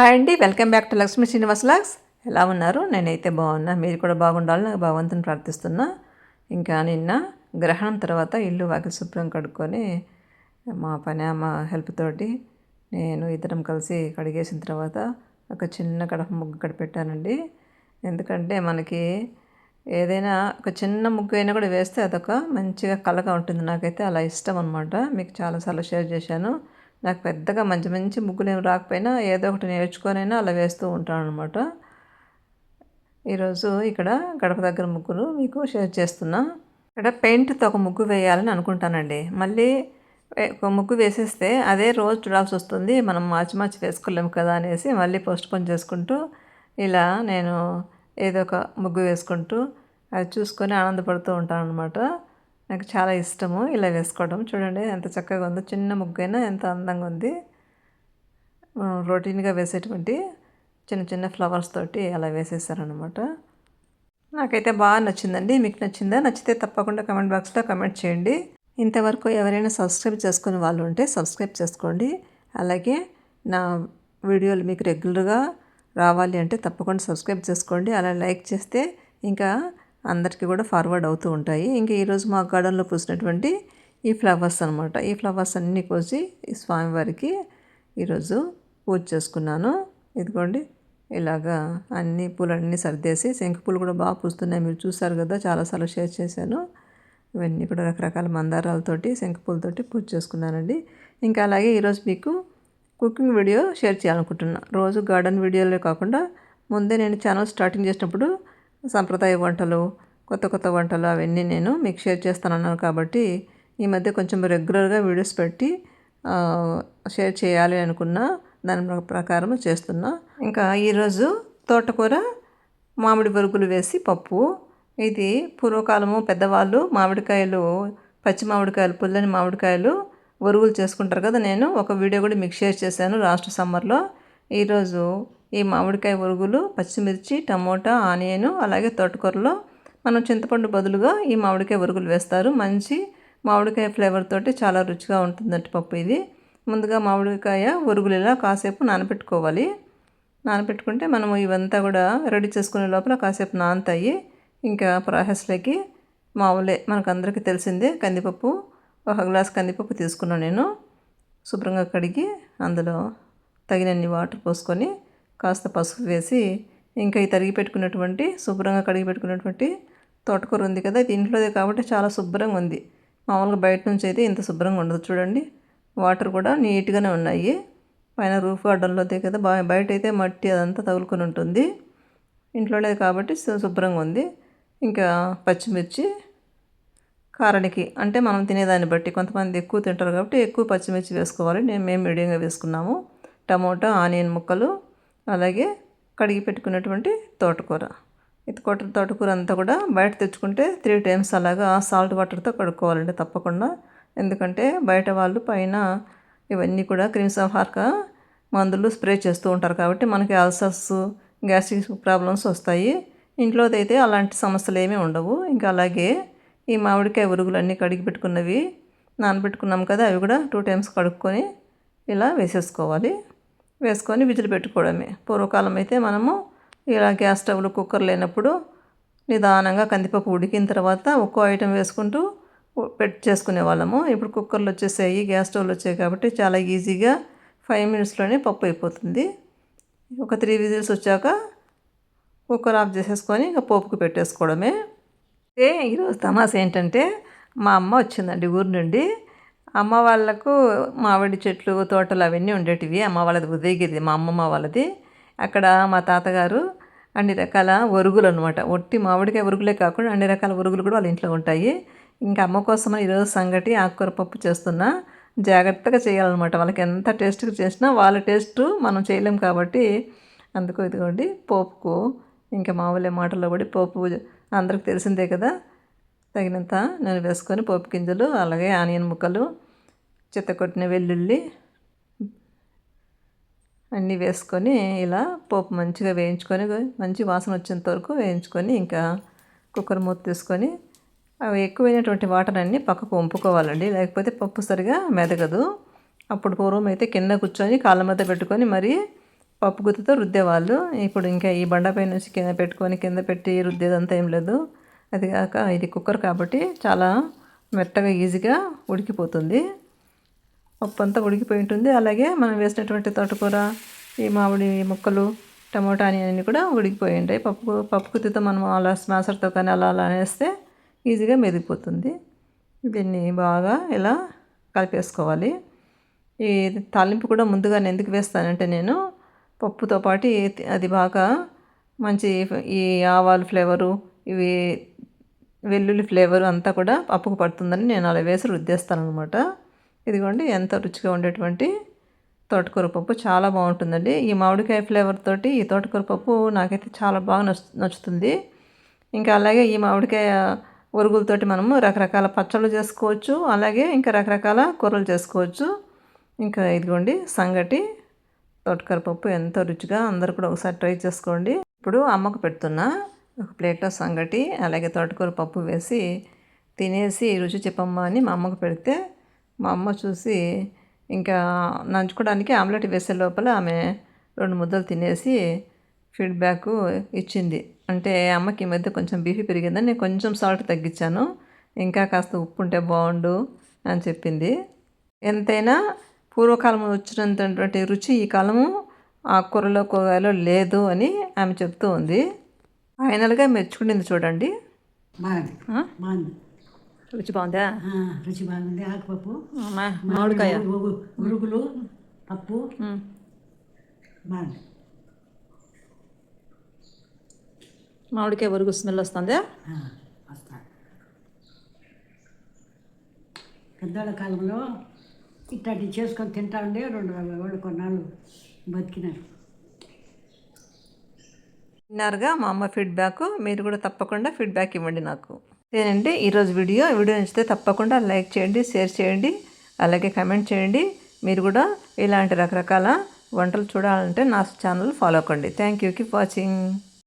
Hi అండి, welcome back to Lakshmi Srinivas vlogs. ఎలా ఉన్నారు? నేనైతే బాగున్నా. మీరు కూడా బాగుండాలని నాకు భగవంతుని ప్రార్థిస్తున్నా. ఇంకా నిన్న గ్రహణం తర్వాత ఇల్లు వాకిలి శుభ్రం కడుక్కొని మా పని మా హెల్ప్ తోటి నేను ఇద్దరం కలిసి కడిగేసిన తర్వాత ఒక చిన్న కడప ముగ్గు ఇక్కడ పెట్టానండి. ఎందుకంటే మనకి ఏదైనా ఒక చిన్న ముగ్గు అయినా కూడా వేస్తే అదొక మంచిగా కళగా ఉంటుంది. నాకైతే అలా ఇష్టం అనమాట. మీకు చాలాసార్లు షేర్ చేశాను. నాకు పెద్దగా మంచి మంచి ముగ్గులు ఏమి రాకపోయినా ఏదో ఒకటి నేర్చుకొనైనా అలా వేస్తూ ఉంటాను అనమాట. ఈరోజు ఇక్కడ గడప దగ్గర ముగ్గులు మీకు షేర్ చేస్తున్నా. ఇక్కడ పెయింట్తో ఒక ముగ్గు వేయాలని అనుకుంటానండి. మళ్ళీ ఒక ముగ్గు వేసేస్తే అదే రోజు చూడాల్సి వస్తుంది, మనం మార్చి మార్చి వేసుకోలేము కదా అనేసి మళ్ళీ పోస్ట్పోన్ చేసుకుంటూ ఇలా నేను ఏదో ఒక ముగ్గు వేసుకుంటూ అది చూసుకొని ఆనందపడుతూ ఉంటాను అనమాట. నాకు చాలా ఇష్టము ఇలా వేసుకోవడం. చూడండి ఎంత చక్కగా ఉందో, చిన్న ముగ్గైనా ఎంత అందంగా ఉంది. రొటీన్గా వేసేటువంటి చిన్న చిన్న ఫ్లవర్స్ తోటి అలా వేసేసారనమాట. నాకైతే బాగా నచ్చిందండి. మీకు నచ్చిందా? నచ్చితే తప్పకుండా కమెంట్ బాక్స్లో కమెంట్ చేయండి. ఇంతవరకు ఎవరైనా సబ్స్క్రైబ్ చేసుకునే వాళ్ళు ఉంటే సబ్స్క్రైబ్ చేసుకోండి. అలాగే నా వీడియోలు మీకు రెగ్యులర్గా రావాలి అంటే తప్పకుండా సబ్స్క్రైబ్ చేసుకోండి. అలా లైక్ చేస్తే ఇంకా అందరికీ కూడా ఫార్వర్డ్ అవుతూ ఉంటాయి. ఇంకా ఈరోజు మా గార్డెన్లో పూసినటువంటి ఈ ఫ్లవర్స్ అనమాట. ఈ ఫ్లవర్స్ అన్నీ కోసి ఈ స్వామివారికి ఈరోజు పూజ చేసుకున్నాను. ఇదిగోండి ఇలాగా అన్ని పూలన్నీ సర్దేసి, శంకు పూలు కూడా బాగా పూస్తున్నాయి. మీరు చూసారు కదా, చాలాసార్లు షేర్ చేశాను. ఇవన్నీ కూడా రకరకాల మందారాలతోటి శంకు పూలతోటి పూజ చేసుకున్నానండి. ఇంకా అలాగే ఈరోజు మీకు కుకింగ్ వీడియో షేర్ చేయాలనుకుంటున్నా. రోజు గార్డెన్ వీడియోలే కాకుండా ముందే నేను ఛానల్ స్టార్టింగ్ చేసినప్పుడు సంప్రదాయ వంటలు, కొత్త కొత్త వంటలు అవన్నీ నేను మీకు షేర్ చేస్తానన్నాను. కాబట్టి ఈ మధ్య కొంచెం రెగ్యులర్గా వీడియోస్ పెట్టి షేర్ చేయాలి అనుకున్నా. దాని ప్రకారం చేస్తున్నా. ఇంకా ఈరోజు తోటకూర మామిడి బరుగులు వేసి పప్పు. ఇది పూర్వకాలము పెద్దవాళ్ళు మామిడికాయలు, పచ్చి మామిడికాయలు, పుల్లని మామిడికాయలు వరుగులు చేసుకుంటారు కదా. నేను ఒక వీడియో కూడా మీకు షేర్ చేశాను లాస్ట్ సమ్మర్లో. ఈరోజు ఈ మామిడికాయ వరుగులు, పచ్చిమిర్చి, టమోటా, ఆనియన్, అలాగే తోటకూరలో మనం చింతపండు బదులుగా ఈ మామిడికాయ వరుగులు వేస్తారు. మంచి మామిడికాయ ఫ్లేవర్ తోటి చాలా రుచిగా ఉంటుందంట పప్పు ఇది. ముందుగా మామిడికాయ వరుగులు ఇలా కాసేపు నానబెట్టుకోవాలి. నానబెట్టుకుంటే మనము ఇవంతా కూడా రెడీ చేసుకునే లోపల కాసేపు నానతాయి. ఇంకా ప్రాసెస్లోకి మామూలే, మనకు అందరికీ తెలిసిందే. కందిపప్పు, ఒక గ్లాస్ కందిపప్పు తీసుకున్నాను నేను. శుభ్రంగా కడిగి అందులో తగినన్ని వాటర్ పోసుకొని కాస్త పసుపు వేసి, ఇంకా ఈ తరిగి పెట్టుకున్నటువంటి శుభ్రంగా కడిగి పెట్టుకున్నటువంటి తోటకూర ఉంది కదా, ఇది ఇంట్లోదే కాబట్టి చాలా శుభ్రంగా ఉంది. మామూలుగా బయట నుంచి అయితే ఇంత శుభ్రంగా ఉండదు. చూడండి, వాటర్ కూడా నీట్గానే ఉన్నాయి. పైన రూఫ్ గార్డెన్లోదే కదా, బయట అయితే మట్టి అదంతా తగులుకొని ఉంటుంది. ఇంట్లోనే కాబట్టి శుభ్రంగా ఉంది. ఇంకా పచ్చిమిర్చి కారానికి అంటే మనం తినేదాన్ని బట్టి, కొంతమంది ఎక్కువ తింటారు కాబట్టి ఎక్కువ పచ్చిమిర్చి వేసుకోవాలి. మేము మీడియంగా వేసుకున్నాము. టమోటా, ఆనియన్ ముక్కలు, అలాగే కడిగి పెట్టుకున్నటువంటి తోటకూర. ఇది తోటకూర అంతా కూడా బయట తెచ్చుకుంటే 3 times అలాగా సాల్ట్ వాటర్తో కడుక్కోవాలండి తప్పకుండా. ఎందుకంటే బయట వాళ్ళు పైన ఇవన్నీ కూడా క్రిమిసంహారక మందులు స్ప్రే చేస్తూ ఉంటారు కాబట్టి మనకి అల్సర్స్, గ్యాస్ట్రిక్ ప్రాబ్లమ్స్ వస్తాయి. ఇంట్లోదైతే అలాంటి సమస్యలు ఏమీ ఉండవు. ఇంకా అలాగే ఈ మామిడికాయ ఉరుగులన్నీ కడిగి పెట్టుకున్నవి నానబెట్టుకున్నాం కదా, అవి కూడా 2 times కడుక్కొని ఇలా వేసేసుకోవాలి. వేసుకొని విజిల్ పెట్టుకోవడమే. పూర్వకాలం అయితే మనము ఇలా గ్యాస్ స్టవ్లు, కుక్కర్ లేనప్పుడు నిదానంగా కందిపప్పు ఉడికిన తర్వాత ఒక్కో ఐటెం వేసుకుంటూ చేసుకునే వాళ్ళము. ఇప్పుడు కుక్కర్లు వచ్చేసాయి, గ్యాస్ స్టవ్లు వచ్చాయి కాబట్టి చాలా ఈజీగా 5 minutesలోనే పప్పు అయిపోతుంది. ఒక 3 విజిల్స్ వచ్చాక కుక్కర్ ఆఫ్ చేసేసుకొని ఇంకా పోపుకు పెట్టేసుకోవడమే. ఈరోజు తమాషా ఏంటంటే, మా అమ్మ వచ్చిందండి ఊరు నుండి. అమ్మ వాళ్ళకు మామిడి చెట్లు, తోటలు అవన్నీ ఉండేటివి. అమ్మ వాళ్ళది ఉదయగిరి, మా అమ్మమ్మ వాళ్ళది. అక్కడ మా తాతగారు అన్ని రకాల వరుగులు అనమాట, ఒట్టి మామిడికాయ వరుగులే కాకుండా అన్ని రకాల వరుగులు కూడా వాళ్ళ ఇంట్లో ఉంటాయి. ఇంకా అమ్మ కోసం ఈరోజు సంగటి ఆకుకూర పప్పు చేస్తున్నా. జాగ్రత్తగా చేయాలన్నమాట. వాళ్ళకి ఎంత టేస్ట్గా చేసినా వాళ్ళ టేస్ట్ మనం చేయలేం కాబట్టి అందుకు ఇదిగోండి పోపుకు ఇంకా మామూలే మాటల్లో పడి పోపు అందరికి తెలిసిందే కదా, తగినంత నూనె వేసుకొని పోపు గింజలు, అలాగే ఆనియన్ ముక్కలు, చిత్తకొట్టిన వెల్లుల్లి అన్నీ వేసుకొని ఇలా పోపు మంచిగా వేయించుకొని, మంచి వాసన వచ్చేంత వరకు వేయించుకొని ఇంకా కుక్కర్ మూత తీసుకొని అవి ఎక్కువైనటువంటి వాటర్ అన్నీ పక్కకు వంపుకోవాలండి. లేకపోతే పప్పు సరిగా మెదగదు. అప్పుడు పూర్వం అయితే కింద కూర్చొని కాళ్ళ మీద పెట్టుకొని మరి పప్పు గుత్తితో రుద్దేవాళ్ళు. ఇప్పుడు ఇంకా ఈ బండపై నుంచి కింద పెట్టుకొని కింద పెట్టి రుద్దేదంతా ఏం లేదు. అది కాక ఇది కుక్కర్ కాబట్టి చాలా మెత్తగా ఈజీగా ఉడికిపోతుంది. పప్పు అంతా ఉడికిపోయి ఉంటుంది. అలాగే మనం వేసినటువంటి తోటకూర, ఈ మామిడి ముక్కలు, టమోటా అన్నీ కూడా ఉడికిపోయి ఉంటాయి. పప్పు గుత్తితో మనం అలా స్మాషర్తో కానీ అలా వేస్తే ఈజీగా మెదిగిపోతుంది. దీన్ని బాగా ఇలా కలిపేసుకోవాలి. ఈ తాలింపు కూడా ముందుగా ఎందుకు వేస్తానంటే నేను పప్పుతో పాటు అది బాగా మంచి ఈ ఆవాలు ఫ్లేవరు, ఇవి వెల్లుల్లి ఫ్లేవరు అంతా కూడా పప్పుకు పడుతుందని నేను అలా వేసి రుద్దేస్తాను అనమాట. ఇదిగోండి ఎంత రుచిగా ఉండేటువంటి తోటకూర పప్పు చాలా బాగుంటుందండి. ఈ మామిడికాయ ఫ్లేవర్ తోటి ఈ తోటకూర పప్పు నాకైతే చాలా బాగా నచ్చుతుంది. ఇంకా అలాగే ఈ మామిడికాయ ఒరుగులతోటి మనము రకరకాల పచ్చళ్ళు చేసుకోవచ్చు. అలాగే ఇంకా రకరకాల కూరలు చేసుకోవచ్చు. ఇంకా ఇదిగోండి సంగటి తోటకూర పప్పు ఎంతో రుచిగా, అందరు కూడా ఒకసారి ట్రై చేసుకోండి. ఇప్పుడు అమ్మకు పెడుతున్నా ఒక ప్లేట్లో సంగటి అలాగే తోటకూర పప్పు వేసి తినేసి రుచి చెప్పమ్మా అని మా అమ్మకు పెడితే మా అమ్మ చూసి ఇంకా నంచుకోవడానికి ఆమ్లెట్ వేసే లోపల ఆమె 2 ముద్దలు తినేసి ఫీడ్బ్యాక్ ఇచ్చింది. అంటే అమ్మకి ఈ మధ్య కొంచెం బీపీ పెరిగిందని నేను కొంచెం సాల్ట్ తగ్గించాను, ఇంకా కాస్త ఉప్పు ఉంటే బాగుండు అని చెప్పింది. ఎంతైనా పూర్వకాలం వచ్చినటువంటి రుచి ఈ కాలము ఆకుకూరలో కూరగాయలో లేదు అని ఆమె చెప్తూ ఉంది. ఫైనల్గా మెచ్చుకునింది చూడండి. రుచి బాగుందా? రుచి బాగుంది. ఆకుపప్పు, మామిడికాయ ఉరుగులు, పప్పు బాగుంది. మామిడికాయ ఉరుగు స్మెల్ వస్తుందా? వస్తా. పెద్దోళ్ళ కాలంలో ఇట్లాంటివి చేసుకొని తింటా ఉండే 2 వాళ్ళు కొన్నాళ్ళు బతికినారు. విన్నారుగా మా అమ్మ ఫీడ్బ్యాక్. మీరు కూడా తప్పకుండా ఫీడ్బ్యాక్ ఇవ్వండి నాకు. ఇదేనండి ఈరోజు వీడియో నచ్చితే తప్పకుండా లైక్ చేయండి, షేర్ చేయండి, అలాగే కమెంట్ చేయండి. మీరు కూడా ఇలాంటి రకరకాల వంటలు చూడాలంటే నా ఛానల్ ఫాలో కండి. Thank you. Keep watching.